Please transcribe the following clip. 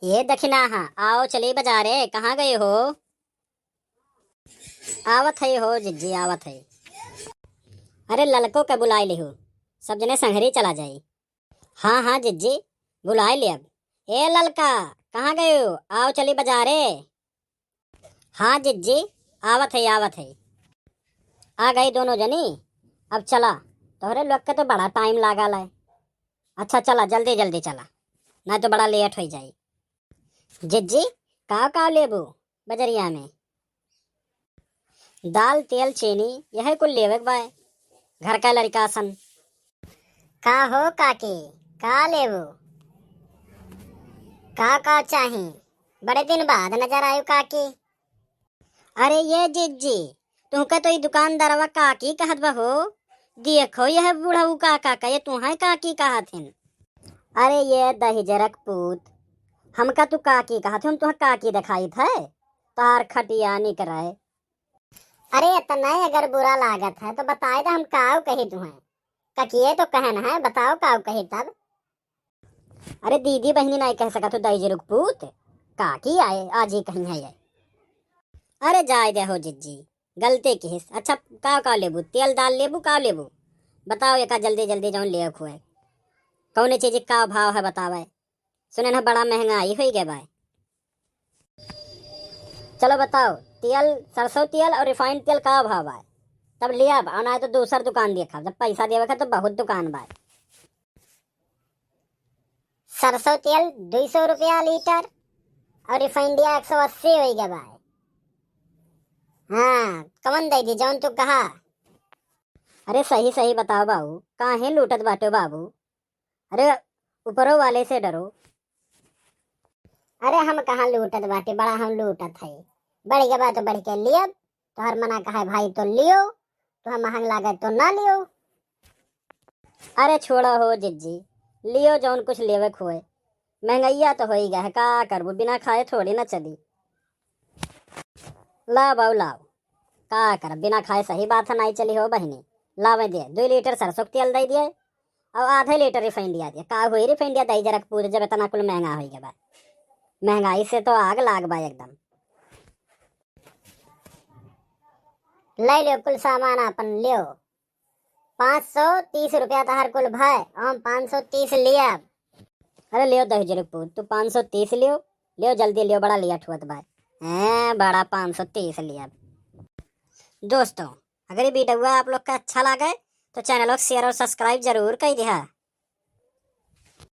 ये दखिना हाँ, आओ चली बाजारे, कहाँ गए हो? आवत है हो जिज्जी, आवत है। अरे ललको के बुलाए ले हो, सब जने संघरी चला जाई। हाँ हाँ जिज्जी, बुलाए ले अब। ए ललका, कहाँ गए हो? आओ चली बाजारे। हाँ जिज्जी, आवत है आवत है। आ गई दोनों जनी। अब चला, तोहरे लोग के तो बड़ा टाइम लागा है। अच्छा चला, जल्दी जल्दी चला, ना तो बड़ा लेट हो जाई। जिज्जी, का लेबू बजरिया में? दाल तेल चीनी यह कुल लेवे के बाय, घर का लड़का सन। का हो काकी, का लेबू? का चाही? बड़े दिन बाद नजर आयु काकी। अरे ये जिज्जी, तुमका तो ये दुकानदारवा काकी कहत बा हो। देखो यह बूढ़ऊ काका का, ये तुम्हें काकी कहत हिन। अरे ये दही जरक पूत, हमका तू काकी कहत हम तुम्हें काकी दिखाई थे, तार खटिया निकराए। अरे इतना अगर बुरा लागत है तो बताए तो हम काव कही तुम्हें। ककिए तो कहन है, बताओ काव कही तब। अरे दीदी बहनी नहीं कह सका तो दही जरुक पूत, काकी आए आज ही कहीं है ये। अरे जाए दे हो जिज्जी, गलती की हिस। अच्छा का लेबू, तेल दाल लेबू का लेबू? बताओ एका जल्दी जल्दी जाऊन ले खुए। कौन चीज का भाव है बतावे? सुने ना बड़ा महंगाई हो गए भाई। चलो बताओ, तेल सरसों तेल और रिफाइंड तेल का भाव है? तब लिया आना है तो दूसर दुकान देखा, जब पैसा देवे तो बहुत दुकान बा। सरसों तेल 200 रुपया लीटर और रिफाइंड 180 हो गया भाई। हाँ कवन दे दी जौन तू कहा। अरे सही सही बताओ बाबू, काहे लूटत बाटो बाबू? अरे ऊपरों वाले से डरो। अरे हम कहाँ लूटत बाटे, बड़ा हम लूटत है। बढ़ गया बात तो बढ़ के लिया, तो हर मना कहा भाई तो लियो, तो हम महंग लागत तो ना लियो। अरे छोड़ो हो जिज्जी, लियो जौन कुछ लेवे खोए। महंगाइया तो हो ही गया है, का करबू, बिना खाए थोड़ी ना चली। लाओ बाबू लाओ, का कर बिना खाए सही बात है, नहीं चली हो बहनी। लावे दे 2 लीटर सरसों के तेल दे दिए और आधे लीटर रिफाइंड दिया दिया। का हुई रिफाइंड दिया दही जरक पूरे, जब इतना कुल महंगा हो गया। महंगाई से तो आग लाग बा एकदम। ले लो कुल सामान अपन लियो। 530 रुपया तो हर कुल भाई, हम 530 लिया। अरे लियो दही जरक पूत, तू 530 लियो। लियो जल्दी लियो, बड़ा लिया ठुअत भाई। बड़ा 530 लिया। दोस्तों, अगर ये वीडियो आप लोग का अच्छा लगे तो चैनल को शेयर और सब्सक्राइब जरूर कर दिया।